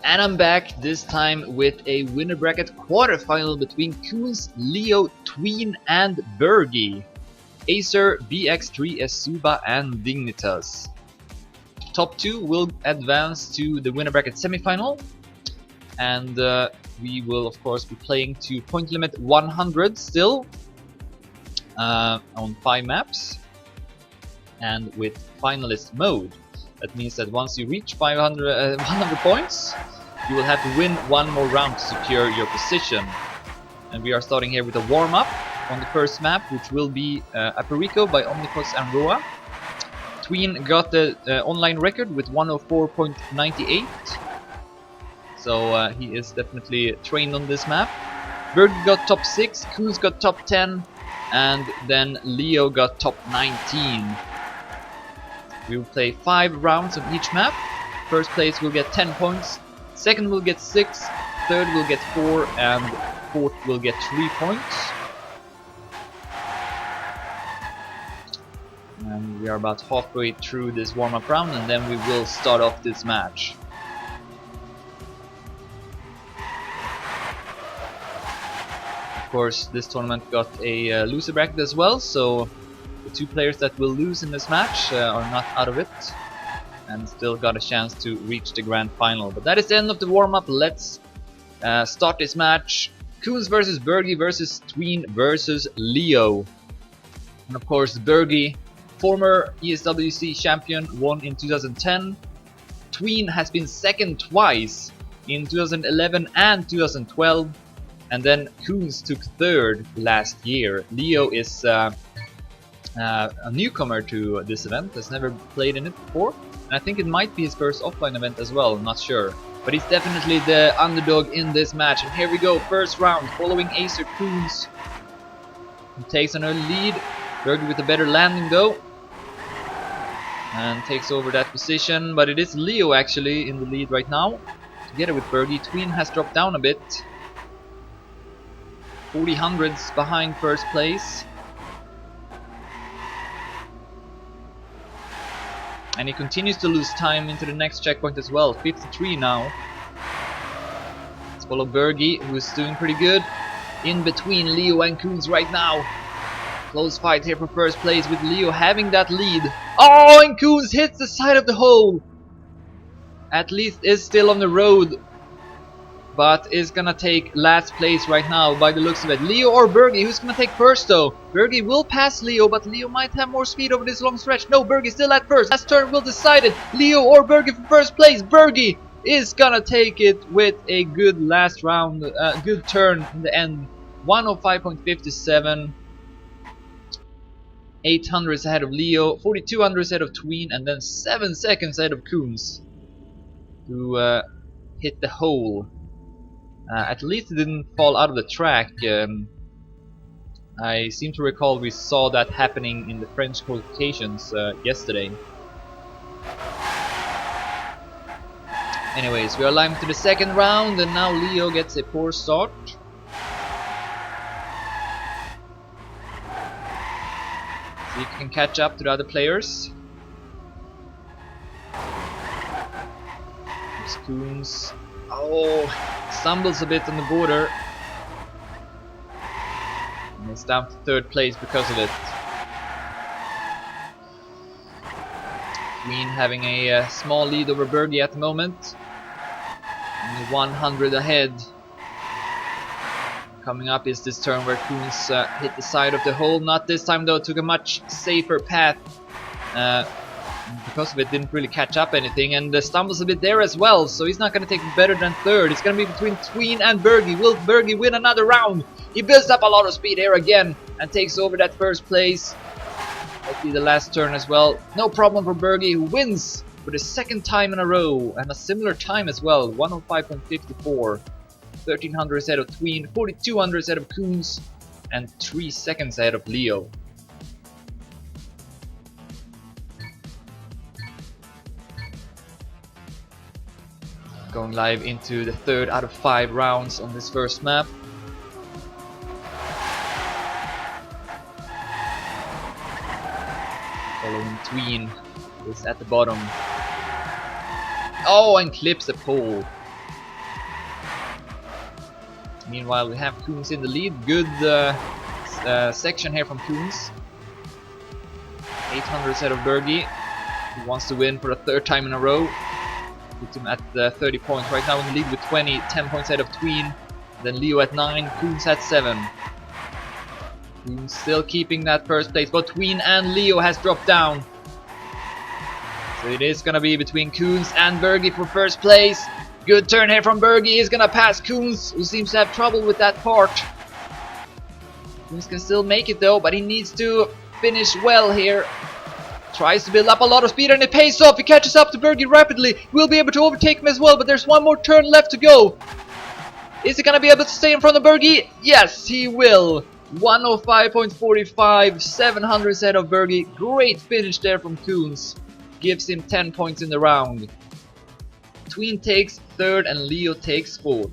And I'm back, this time with a winner bracket quarterfinal between Koenz, Leo, Tween and Bergie. Acer, BX3, Esuba and Dignitas. Top 2 will advance to the winner bracket semifinal. And we will of course be playing to point limit 100 still. On 5 maps. And with finalist mode. That means that once you reach 100 points, you will have to win one more round to secure your position. And we are starting here with a warm-up on the first map, which will be Aperico by Omnipus and Roa. Tween got the online record with 104.98, so he is definitely trained on this map. Bergie got top 6, Koenz got top 10, and then Leo got top 19. We will play 5 rounds of each map. First place will get 10 points, second will get 6, third will get 4, and fourth will get 3 points. And we are about halfway through this warm-up round, and then we will start off this match. Of course, this tournament got a loser bracket as well, so the 2 players that will lose in this match are not out of it and still got a chance to reach the grand final. But that is the end of the warm-up. Let's start this match. Koenz versus Bergie versus Tween versus Leo. And of course Bergie, former ESWC champion, won in 2010. Tween has been second twice in 2011 and 2012. And then Koenz took third last year. Leo is a newcomer to this event, has never played in it before, and I think it might be his first offline event as well, I'm not sure. But he's definitely the underdog in this match, and here we go, first round, following Acer Koenz. He takes an early lead, Bergie with a better landing though, and takes over that position, but it is Leo actually in the lead right now, together with Bergie. Tween has dropped down a bit, 40 hundredths behind first place. And he continues to lose time into the next checkpoint as well, 53 now. Let's follow Bergie, who is doing pretty good. In between Leo and Koenz right now. Close fight here for first place with Leo having that lead. Oh, and Koenz hits the side of the hole. At least is still on the road, but is gonna take last place right now by the looks of it. Leo or Bergie, who's gonna take first though? Bergie will pass Leo, but Leo might have more speed over this long stretch. No, Bergie still at first. Last turn will decide it. Leo or Bergie for first place. Bergie is gonna take it with a good last round, good turn in the end. 105.57. 800 ahead of Leo, 4200 ahead of Tween, and then 7 seconds ahead of Koenz, who hit the hole. At least it didn't fall out of the track. I seem to recall we saw that happening in the French qualifications yesterday. Anyways, we are live to the second round, and now Leo gets a poor start. See if he can catch up to the other players. Koenz. Oh, stumbles a bit on the border. And it's down to third place because of it. Tween having a small lead over Bergie at the moment. Only 100 ahead. Coming up is this turn where Koenz hit the side of the hole. Not this time though, took a much safer path. Because of it, didn't really catch up anything, and stumbles a bit there as well, so he's not going to take better than third. It's going to be between Tween and Bergie. Will Bergie win another round? He builds up a lot of speed here again and takes over that first place. That'll be the last turn as well. No problem for Bergie, who wins for the second time in a row, and a similar time as well, 105.54. 1300 ahead of Tween, 4200 ahead of Koenz, and 3 seconds ahead of Leo. Going live into the third out of 5 rounds on this first map. Following Tween, who is at the bottom. Oh, and clips the pole. Meanwhile, we have Koenz in the lead. Good section here from Koenz. 800 ahead of Bergie, who wants to win for a third time in a row. Puts him at 30 points. Right now in the lead with 20, 10 points ahead of Tween. Then Leo at 9, Koenz at 7. Koenz still keeping that first place, but Tween and Leo has dropped down. So it is gonna be between Koenz and Bergie for first place. Good turn here from Bergie. He's gonna pass Koenz, who seems to have trouble with that part. Koenz can still make it though, but he needs to finish well here. Tries to build up a lot of speed and it pays off. He catches up to Bergie rapidly. We'll be able to overtake him as well, but there's one more turn left to go. Is he gonna be able to stay in front of Bergie? Yes, he will. 105.45, 700 ahead of Bergie. Great finish there from Koenz. Gives him 10 points in the round. Tween takes third and Leo takes fourth.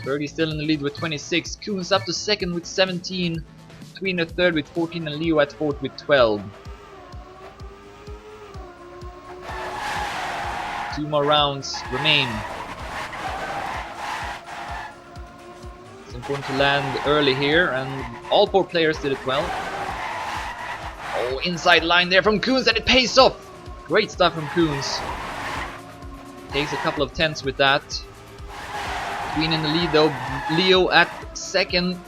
Bergie still in the lead with 26. Koenz up to second with 17. Tween at third with 14 and Leo at fourth with 12. 2 more rounds remain. It's important to land early here, and all 4 players did it well. Oh, inside line there from Koenz, and it pays off! Great stuff from Koenz. Takes a couple of tenths with that. Tween in the lead though, Leo at second.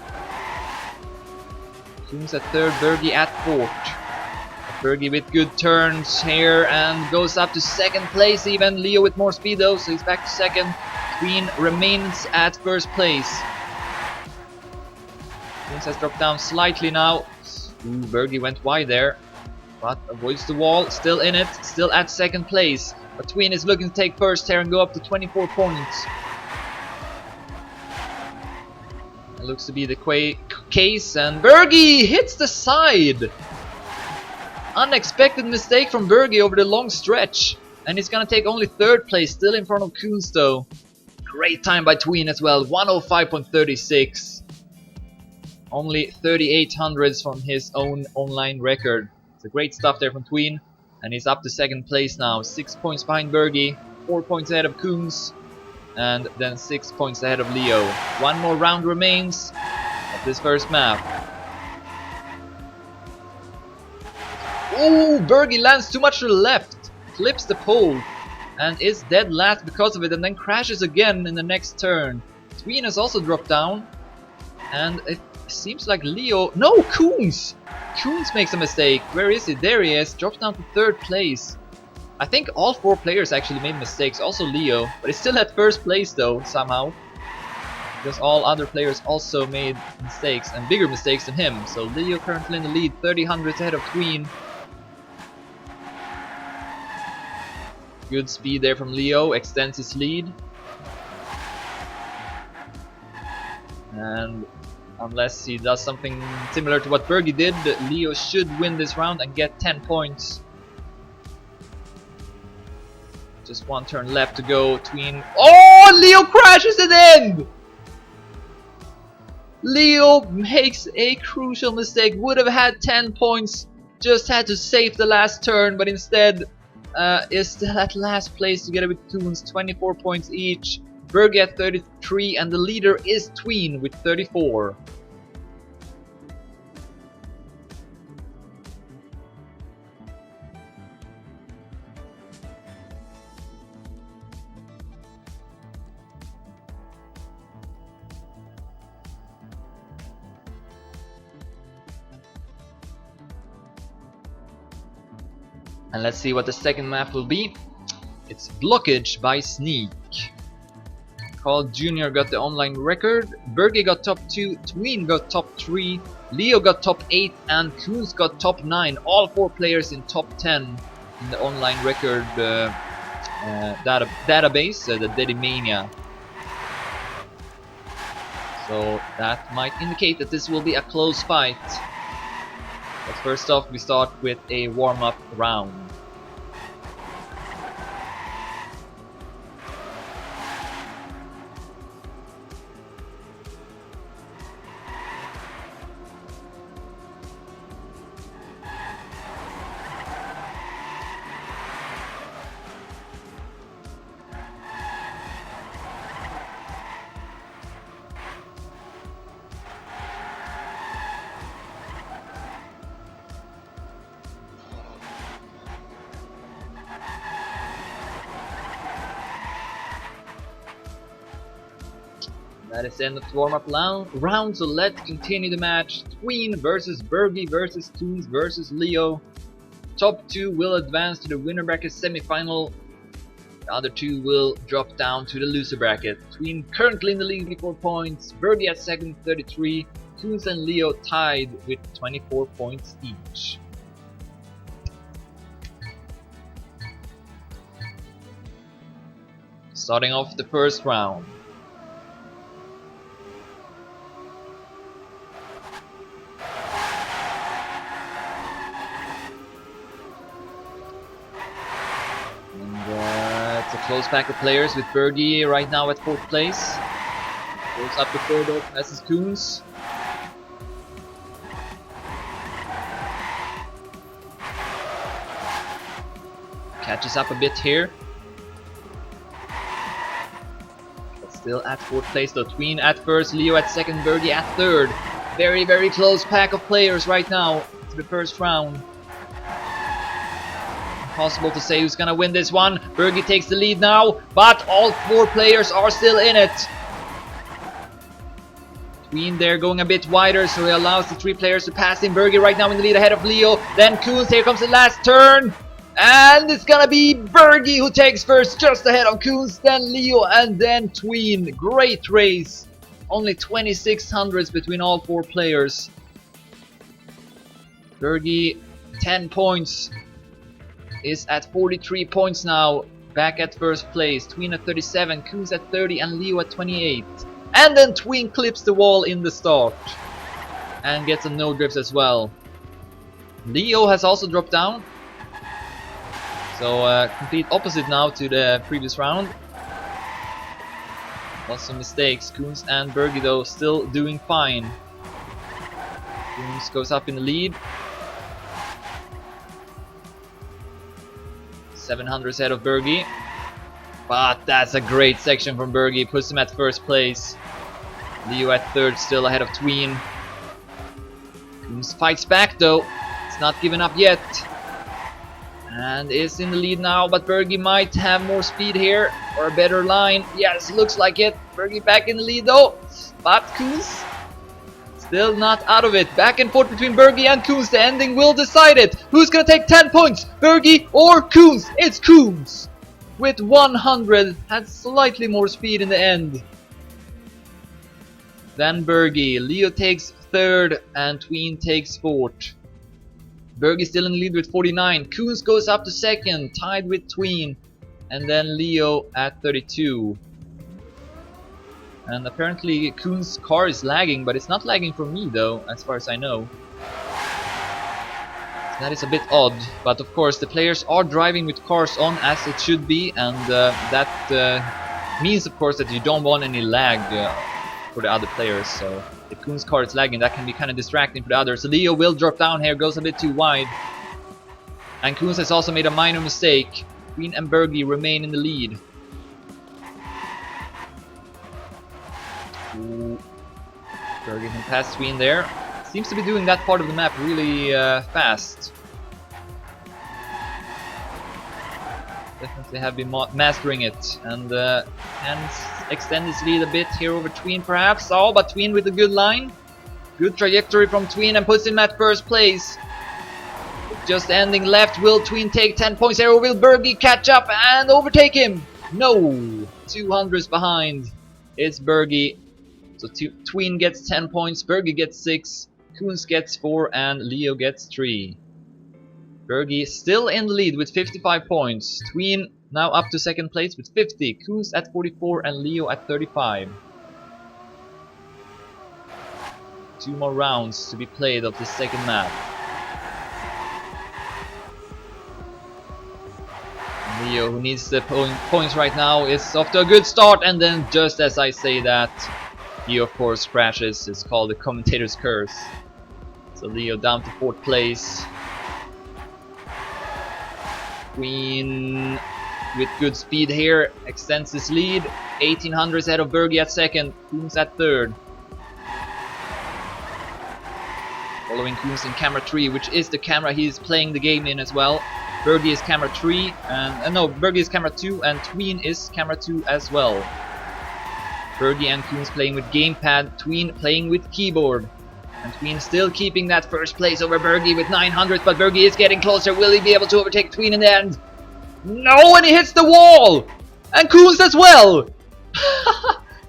Koenz at third, Bergie at fourth. Bergie with good turns here and goes up to second place even. Leo with more speed though, so he's back to second. Tween remains at first place. Koenz has dropped down slightly now. Ooh, Bergie went wide there, but avoids the wall, still in it, still at second place. But Tween is looking to take first here and go up to 24 points. It looks to be the case, and Bergie hits the side! Unexpected mistake from Bergie over the long stretch. And he's gonna take only third place, still in front of Koenz though. Great time by Tween as well, 105.36. Only 3800s from his own online record. It's a great stuff there from Tween. And he's up to second place now. 6 points behind Bergie, 4 points ahead of Koenz, and then 6 points ahead of Leo. 1 more round remains of this first map. Oh, Bergie lands too much to the left. Clips the pole. And is dead last because of it, and then crashes again in the next turn. Tween has also dropped down. And it seems like Leo... No, Koenz! Koenz makes a mistake. Where is he? There he is. Drops down to third place. I think all 4 players actually made mistakes. Also Leo. But he's still at first place though, somehow. Because all other players also made mistakes. And bigger mistakes than him. So Leo currently in the lead. 30 hundredths ahead of Tween. Good speed there from Leo. Extends his lead. And... unless he does something similar to what Bergie did, Leo should win this round and get 10 points. Just 1 turn left to go. Tween. Oh! Leo crashes at the end! Leo makes a crucial mistake. Would have had 10 points. Just had to save the last turn, but instead is still at last place together with Koenz. 24 points each. Bergie at 33, and the leader is Tween with 34. And let's see what the second map will be. It's Blockage by Sneak. Carl Jr. got the online record, Bergie got top 2, Tween got top 3, Leo got top 8, and Koenz got top 9. All 4 players in top 10 in the online record database, the Dedimania. So that might indicate that this will be a close fight. But first off, we start with a warm-up round. That is the end of the warm-up round, so let's continue the match. Tween versus Bergie versus Koenz versus Leo. Top 2 will advance to the winner bracket semi-final. The other 2 will drop down to the loser bracket. Tween currently in the league with 4 points. Bergie at second 33. Koenz and Leo tied with 24 points each. Starting off the first round. It's a close pack of players with Bergie right now at 4th place. Goes up to 3rd as is Koenz. Catches up a bit here. But still at 4th place though. Tween at 1st, Leo at 2nd, Bergie at 3rd. Very, very close pack of players right now to the first round. Impossible to say who's gonna win this one. Bergie takes the lead now, but all 4 players are still in it. Tween there going a bit wider, so he allows the 3 players to pass him. Bergie right now in the lead ahead of Leo. Then Koenz, here comes the last turn. And it's gonna be Bergie who takes first, just ahead of Koenz, then Leo, and then Tween. Great race. Only 2600s between all 4 players. Bergie, 10 points. Is at 43 points now, back at 1st place. Tween at 37, Koenz at 30, and Leo at 28. And then Tween clips the wall in the start and gets a no drift as well. Leo has also dropped down, so complete opposite now to the previous round. Lots of mistakes. Koenz and Bergie though still doing fine. Koenz goes up in the lead. 700 ahead of Bergie, but that's a great section from Bergie, puts him at 1st place. Leo at 3rd, still ahead of Tween. Koenz fights back though, it's not given up yet, and is in the lead now, but Bergie might have more speed here, or a better line. Yes, looks like it. Bergie back in the lead though, but Koenz still not out of it. Back and forth between Bergie and Koenz. The ending will decide it. Who's gonna take 10 points? Bergie or Koenz? It's Koenz with 100. Had slightly more speed in the end than Bergie. Leo takes 3rd and Tween takes 4th. Bergie still in the lead with 49. Koenz goes up to 2nd, tied with Tween. And then Leo at 32. And apparently Koenz's car is lagging, but it's not lagging for me though, as far as I know. That is a bit odd, but of course the players are driving with cars on as it should be, and that means of course that you don't want any lag for the other players. So if Koenz's car is lagging, that can be kind of distracting for the others. So Leo will drop down here, goes a bit too wide. And Koenz has also made a minor mistake. Tween and Bergie remain in the lead. Bergie can pass Tween there. Seems to be doing that part of the map really fast. Definitely have been mastering it, and can extend his lead a bit here over Tween perhaps. Oh, but Tween with a good line. Good trajectory from Tween and puts him at 1st place. Just ending left. Will Tween take 10 points here, or will Bergie catch up and overtake him? No! 200s behind. It's Bergie. So Tween gets 10 points, Bergie gets 6, Koenz gets 4, and Leo gets 3. Bergie still in the lead with 55 points. Tween now up to 2nd place with 50. Koenz at 44 and Leo at 35. 2 more rounds to be played of the 2nd map. Leo, who needs the points right now, is off to a good start, and then just as I say that, he of course crashes. It's called the commentator's curse. So Leo down to 4th place. Tween with good speed here extends his lead. 1800s ahead of Bergie at 2nd. Koenz at 3rd. Following Koenz in camera 3, which is the camera he's playing the game in as well. Bergie is camera 3, and no, Bergie is camera 2, and Tween is camera 2 as well. Bergie and Koenz playing with gamepad, Tween playing with keyboard. And Tween still keeping that first place over Bergie with 900, but Bergie is getting closer. Will he be able to overtake Tween in the end? No, and he hits the wall! And Koenz as well!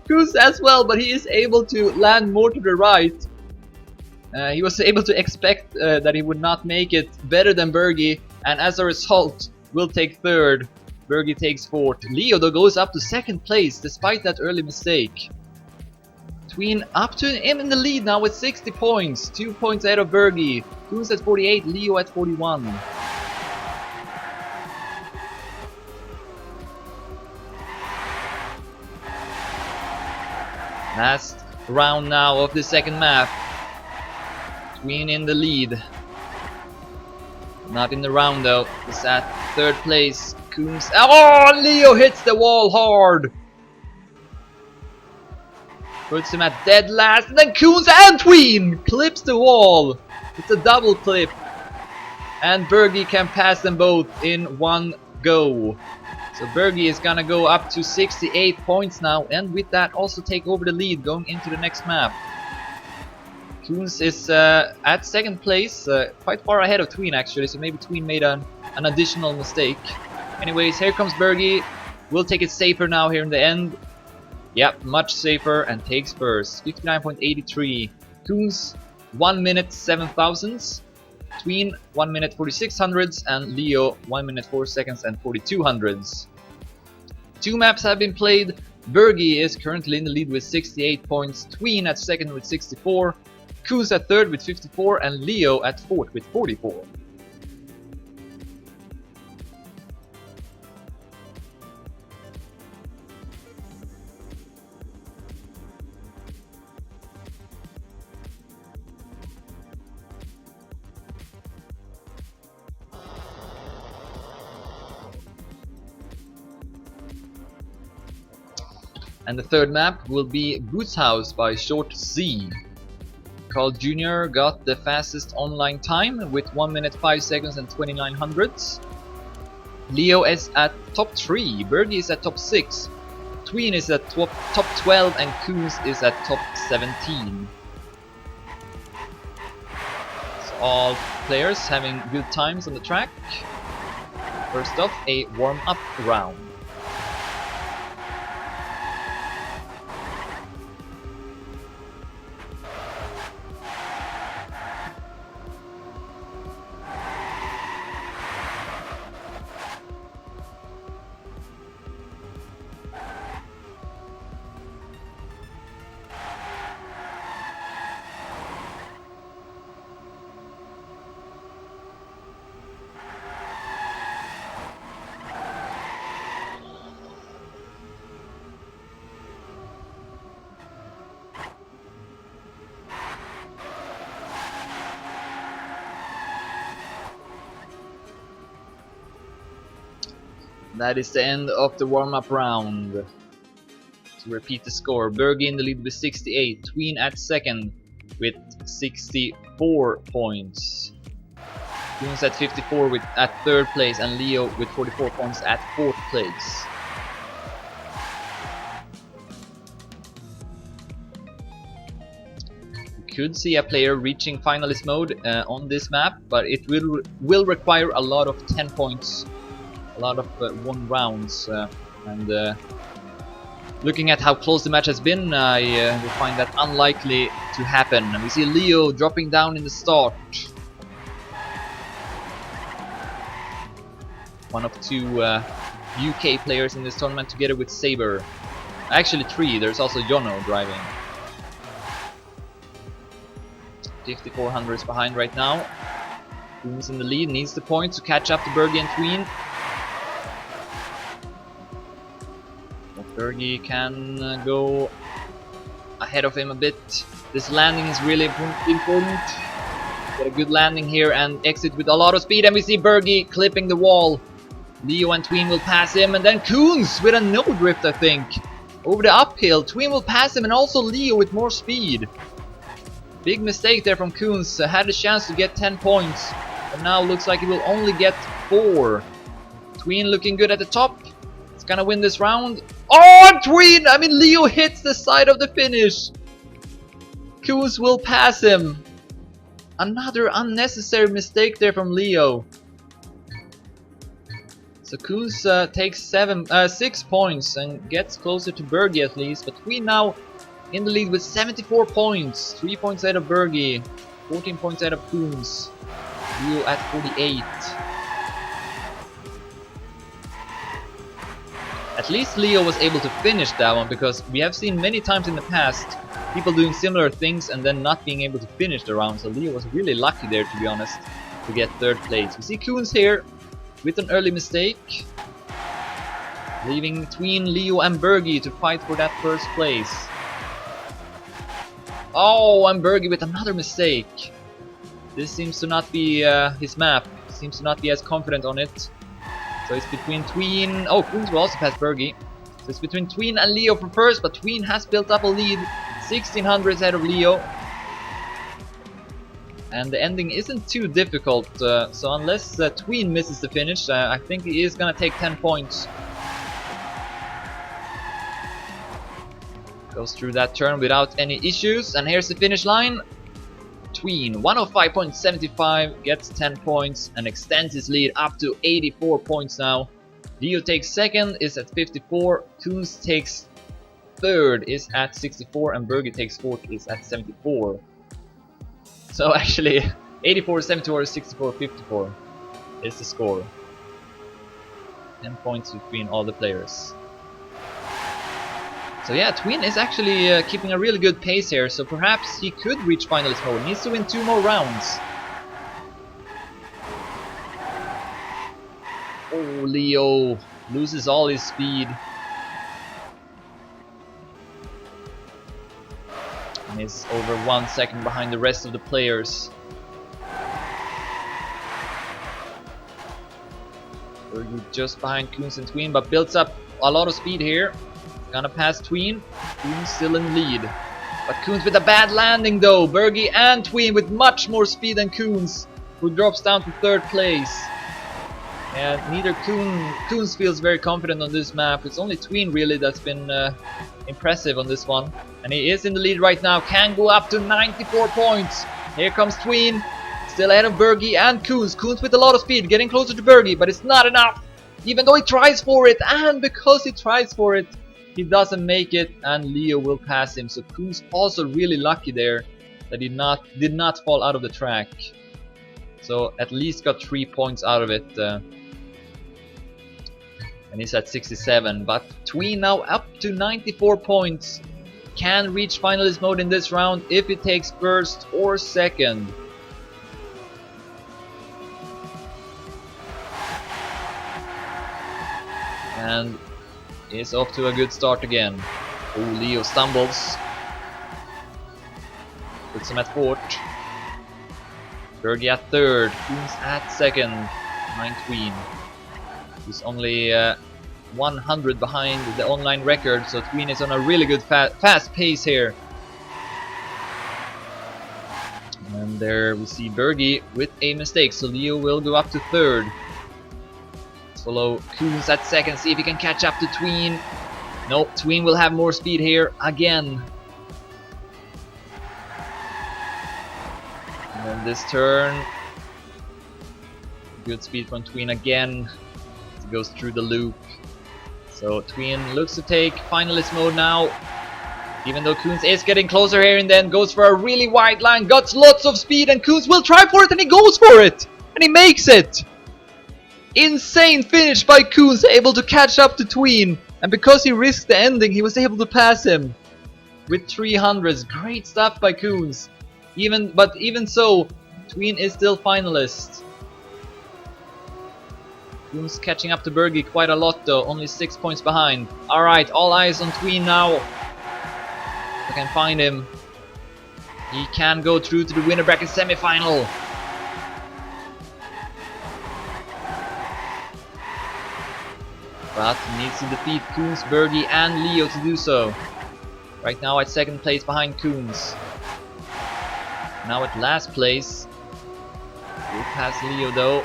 Koenz as well, but he is able to land more to the right. He was able to expect that he would not make it better than Bergie, and as a result, will take third. Bergie takes fourth. Leo though goes up to second place despite that early mistake. Tween up to him in the lead now with 60 points, 2 points ahead of Bergie. Koenz at 48, Leo at 41. Last round now of the second map. Tween in the lead. Not in the round though. It's at third place. Koenz. Oh, Leo hits the wall hard. Puts him at dead last, and then Koenz and Tween clips the wall. It's a double clip. And Bergie can pass them both in one go. So Bergie is gonna go up to 68 points now, and with that also take over the lead going into the next map. Koenz is at second place, quite far ahead of Tween actually, so maybe Tween made an additional mistake. Anyways, here comes Bergie. We'll take it safer now here in the end. Yep, much safer, and takes first. 59.83. Koenz 1 minute 7 thousandths. Tween 1 minute 46 hundredths, and Leo 1 minute 4 seconds and 42 hundredths. Two maps have been played. Bergie is currently in the lead with 68 points. Tween at second with 64. Koenz at third with 54, and Leo at fourth with 44. And the third map will be Boots House by Short Z. Carl Jr. got the fastest online time with 1 minute 5 seconds and 29 hundredths. Leo is at top 3, Bergie is at top 6, Tween is at top 12, and Koenz is at top 17. So all players having good times on the track. First off, a warm-up round. That is the end of the warm-up round. To repeat the score, Bergie in the lead with 68, Tween at second with 64 points. Koenz at 54 at third place, and Leo with 44 points at fourth place. We could see a player reaching finalist mode on this map, but it will require a lot of 10 points. A lot of won rounds, and looking at how close the match has been, I will find that unlikely to happen. And we see Leo dropping down in the start. One of two UK players in this tournament together with Saber. Actually 3, there's also Jono driving. 5400s behind right now. Koenz in the lead, needs the point to catch up to Bergie and Tween. Bergie can go ahead of him a bit. This landing is really important. Get a good landing here and exit with a lot of speed, and we see Bergie clipping the wall. Leo and Tween will pass him, and then Koenz with a no drift, I think. Over the uphill, Tween will pass him, and also Leo with more speed. Big mistake there from Koenz. Had a chance to get 10 points, but now looks like he will only get 4. Tween looking good at the top. It's gonna win this round. Oh, tween! I mean, Leo hits the side of the finish. Koenz will pass him. Another unnecessary mistake there from Leo. So Koenz takes 6 points and gets closer to Bergie at least. But tween now in the lead with 74 points. 3 points ahead of Bergie. 14 points ahead of Koenz. Leo at 48. At least Leo was able to finish that one, because we have seen many times in the past people doing similar things and then not being able to finish the round. So Leo was really lucky there, to be honest, to get 3rd place. We see Koenz here with an early mistake, leaving tween Leo and Bergie to fight for that 1st place. Oh, and Bergie with another mistake. This seems to not be his map. Seems to not be as confident on it. So it's between tween. Oh, Koenz will also pass Bergie. So it's between tween and Leo for 1st, but tween has built up a lead. 1600 ahead of Leo. And the ending isn't too difficult. So unless tween misses the finish, I think he is gonna take 10 points. Goes through that turn without any issues. And here's the finish line. Tween 105.75 gets 10 points and extends his lead up to 84 points now. Leo takes 2nd, is at 54. Koenz takes 3rd, is at 64, and Bergie takes 4th, is at 74. So actually 84, 74, 64, 54 is the score. 10 points between all the players. So yeah, tween is actually keeping a really good pace here, so perhaps he could reach finalist mode. He needs to win 2 more rounds. Oh, Leo loses all his speed. And is over 1 second behind the rest of the players. Bergie just behind Koenz and tween, but builds up a lot of speed here. Gonna pass tween. Tween still in lead. But Koenz with a bad landing though. Bergie and tween with much more speed than Koenz, who drops down to 3rd place. And neither Koenz feels very confident on this map. It's only tween really that's been impressive on this one. And he is in the lead right now. Can go up to 94 points. Here comes tween. Still ahead of Bergie and Koenz. Koenz with a lot of speed, getting closer to Bergie, but it's not enough. Even though he tries for it, and because he tries for it, he doesn't make it, and Leo will pass him. So Koenz also really lucky there that he did not fall out of the track. So at least got 3 points out of it. And he's at 67. But tween now up to 94 points. Can reach finalist mode in this round if he takes 1st or 2nd. And is off to a good start again. Oh, Leo stumbles. Puts him at 4th. Bergie at 3rd. Koenz at 2nd. Behind tween. He's only 100 behind the online record, so tween is on a really good fast pace here. And there we see Bergie with a mistake, so Leo will go up to 3rd. Follow Koenz at 2nd, see if he can catch up to tween. Nope, tween will have more speed here again. And then this turn, good speed from tween again. He goes through the loop. So tween looks to take finalist mode now. Even though Koenz is getting closer here, and then goes for a really wide line, got lots of speed, and Koenz will try for it, and he goes for it! And he makes it! Insane finish by Koenz, able to catch up to tween, and because he risked the ending, he was able to pass him with 300s. Great stuff by Koenz. But even so, tween is still finalist. Koenz catching up to Bergie quite a lot though, only 6 points behind. Alright, all eyes on tween now. If I can find him, he can go through to the winner bracket semi-final. But he needs to defeat Koenz, Bergie and Leo to do so. Right now at 2nd place behind Koenz. Now at last place. We'll pass Leo though.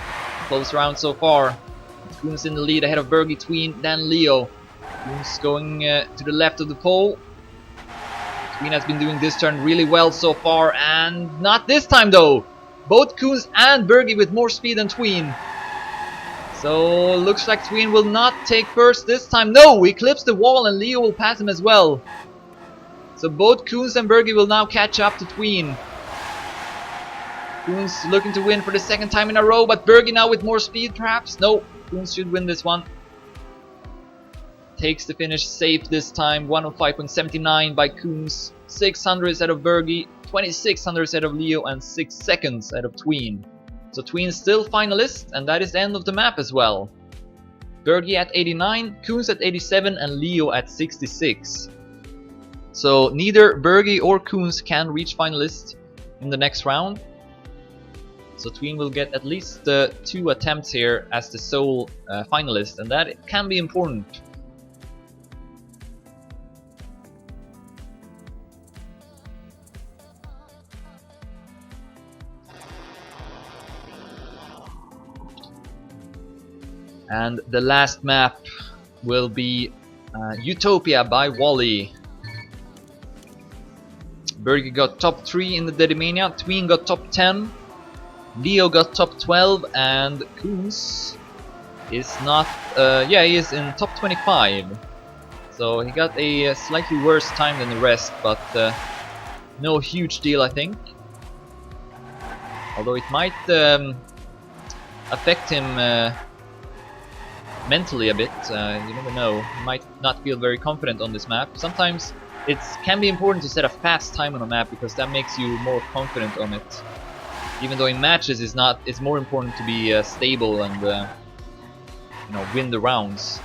Close round so far. Koenz in the lead ahead of Bergie, Tween, then Leo. Koenz going to the left of the pole. Tween has been doing this turn really well so far, and not this time though. Both Koenz and Bergie with more speed than Tween. So looks like Tween will not take first this time. No, he clips the wall and Leo will pass him as well. So both Koenz and Bergie will now catch up to Tween. Koenz looking to win for the second time in a row, but Bergie now with more speed perhaps? No, Koenz should win this one. Takes the finish safe this time, 105.79 by Koenz, 600 out of Bergie, 2600 out of Leo, and 6 seconds out of Tween. So Tween still finalist, and that is the end of the map as well. Bergie at 89, Koenz at 87, and Leo at 66. So neither Bergie or Koenz can reach finalist in the next round. So Tween will get at least 2 attempts here as the sole finalist, and that can be important. And the last map will be Utopia by Wally. Bergie got top 3 in the Dedimania, Tween got top 10, Leo got top 12, and Koenz is not, he is in top 25. So he got a slightly worse time than the rest, but no huge deal I think. Although it might affect him mentally a bit, you never know. He might not feel very confident on this map. Sometimes it can be important to set a fast time on a map because that makes you more confident on it. Even though in matches it's more important to be stable and you know, win the rounds.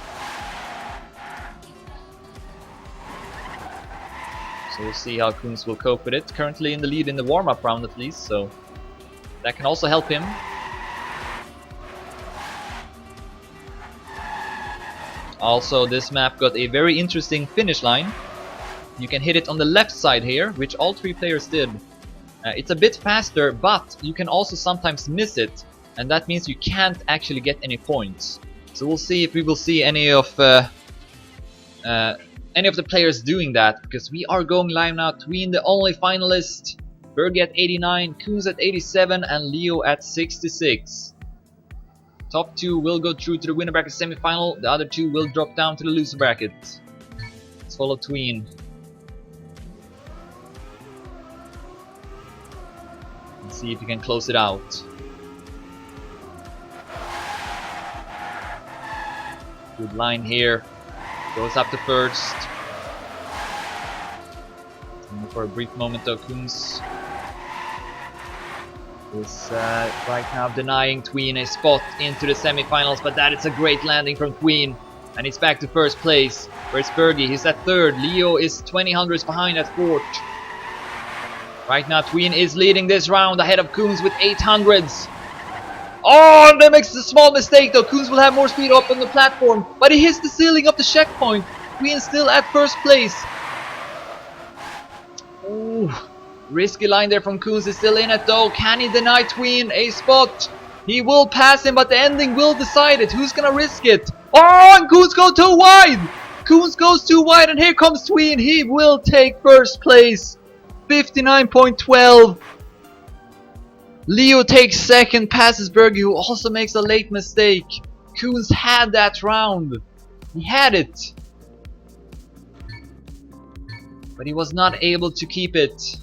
So we'll see how Koenz will cope with it. Currently in the lead in the warm-up round at least, so that can also help him. Also, this map got a very interesting finish line. You can hit it on the left side here, which all 3 players did. It's a bit faster, but you can also sometimes miss it, and that means you can't actually get any points. So we'll see if we will see any of the players doing that, because we are going live now. Tween the only finalist, Bergie at 89, Koenz at 87, and Leo at 66. Top 2 will go through to the winner bracket semi-final. The other 2 will drop down to the loser bracket. Let's follow Tween. Let's see if he can close it out. Good line here. Goes up to first. And for a brief moment though, Koenz is right now denying Tween a spot into the semi-finals, but that is a great landing from Tween, and he's back to first place. Where's Bergie? He's at third. Leo is 20 hundredths behind at fourth. Right now Tween is leading this round ahead of Koenz with 8 hundredths. Oh, and that makes a small mistake though. Koenz will have more speed up on the platform, but he hits the ceiling of the checkpoint. Tween still at first place. Ooh. Risky line there from Koenz, is still in it though. Can he deny Tween a spot? He will pass him, but the ending will decide it. Who's gonna risk it? Oh, and Koenz goes too wide! Koenz goes too wide, and here comes Tween. He will take first place. 59.12. Leo takes second, passes Bergie, who also makes a late mistake. Koenz had that round. He had it. But he was not able to keep it.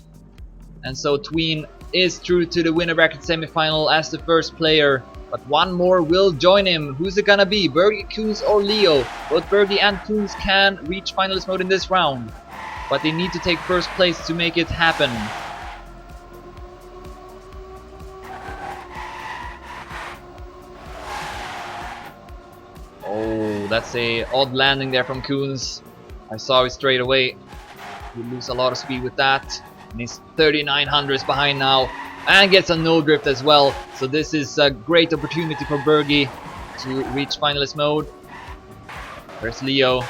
And so Tween is through to the winner bracket semi-final as the first player. But one more will join him. Who's it gonna be? Bergie, Koenz, or Leo? Both Bergie and Koenz can reach finalist mode in this round, but they need to take first place to make it happen. Oh, that's a odd landing there from Koenz. I saw it straight away. You lose a lot of speed with that. And he's 3900s behind now, and gets a no drift as well. So this is a great opportunity for Bergie to reach finalist mode. Where's Leo?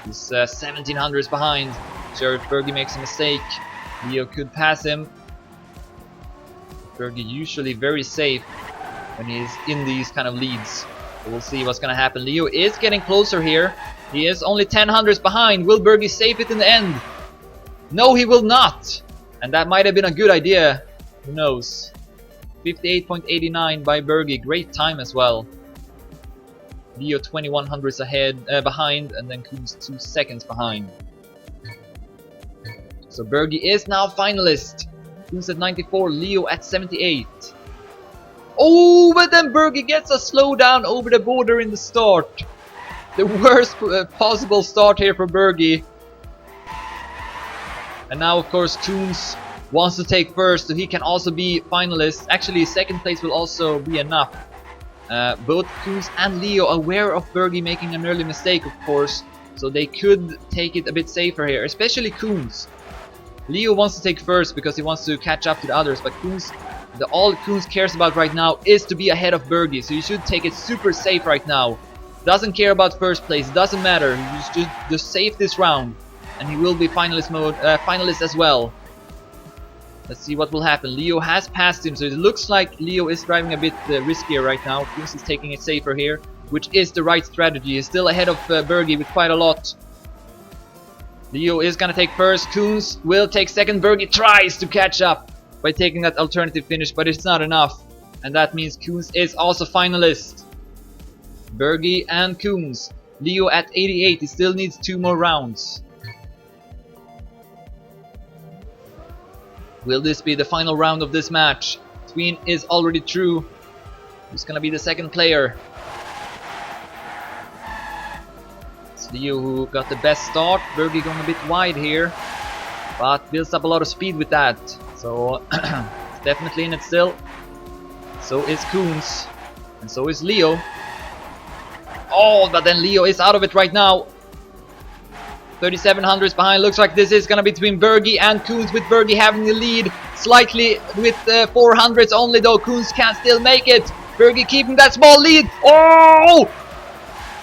He's 1700s behind. Sure, if Bergie makes a mistake, Leo could pass him. Bergie usually very safe when he's in these kind of leads. We'll see what's gonna happen. Leo is getting closer here. He is only 10 hundredths behind. Will Bergie save it in the end? No, he will not. And that might have been a good idea. Who knows? 58.89 by Bergie. Great time as well. Leo 21 hundredths ahead, behind, and then Koenz 2 seconds behind. So Bergie is now finalist. Koenz at 94, Leo at 78. Oh, but then Bergie gets a slowdown over the border in the start. The worst possible start here for Bergie. And now, of course, Koenz wants to take first, so he can also be finalist. Actually, second place will also be enough. Both Koenz and Leo aware of Bergie making an early mistake, of course, so they could take it a bit safer here, especially Koenz. Leo wants to take first because he wants to catch up to the others, but Koenz, all Koenz cares about right now is to be ahead of Bergie, so you should take it super safe right now. Doesn't care about first place, doesn't matter, you should just save this round, and he will be finalist as well. Let's see what will happen. Leo has passed him, so it looks like Leo is driving a bit riskier right now. Koenz is taking it safer here, which is the right strategy. He's still ahead of Bergie with quite a lot. Leo is gonna take first. Koenz will take second. Bergie tries to catch up by taking that alternative finish, but it's not enough. And that means Koenz is also finalist. Bergie and Koenz. Leo at 88. He still needs 2 more rounds. Will this be the final round of this match? Tween is already through. Who's gonna be the second player? It's Leo who got the best start. Bergie going a bit wide here, but builds up a lot of speed with that. So it's definitely in it still. So is Koenz, and so is Leo. Oh, but then Leo is out of it right now. 3700s behind. Looks like this is gonna be between Bergie and Koenz, with Bergie having the lead slightly with 400s only, though. Koenz can still make it. Bergie keeping that small lead. Oh!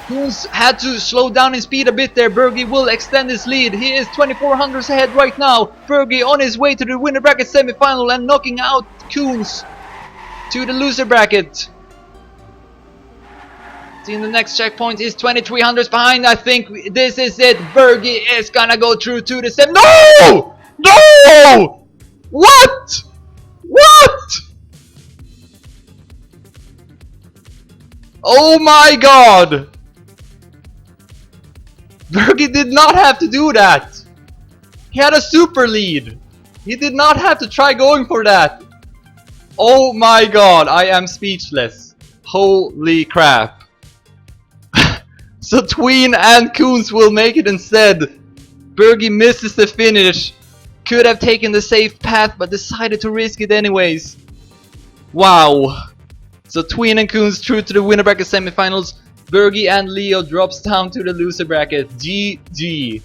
Koenz had to slow down in speed a bit there. Bergie will extend his lead. He is 2400s ahead right now. Bergie on his way to the winner bracket semi-final and knocking out Koenz to the loser bracket. In the next checkpoint is 2300s behind. I think this is it. Bergie is gonna go through to the sem. No! No! What? What? Oh my god! Bergie did not have to do that. He had a super lead. He did not have to try going for that. Oh my god, I am speechless. Holy crap. So Tween and Koenz will make it instead. Bergie misses the finish. Could have taken the safe path, but decided to risk it anyways. Wow. So Tween and Koenz through to the winner bracket semifinals. Bergie and Leo drops down to the loser bracket. GG.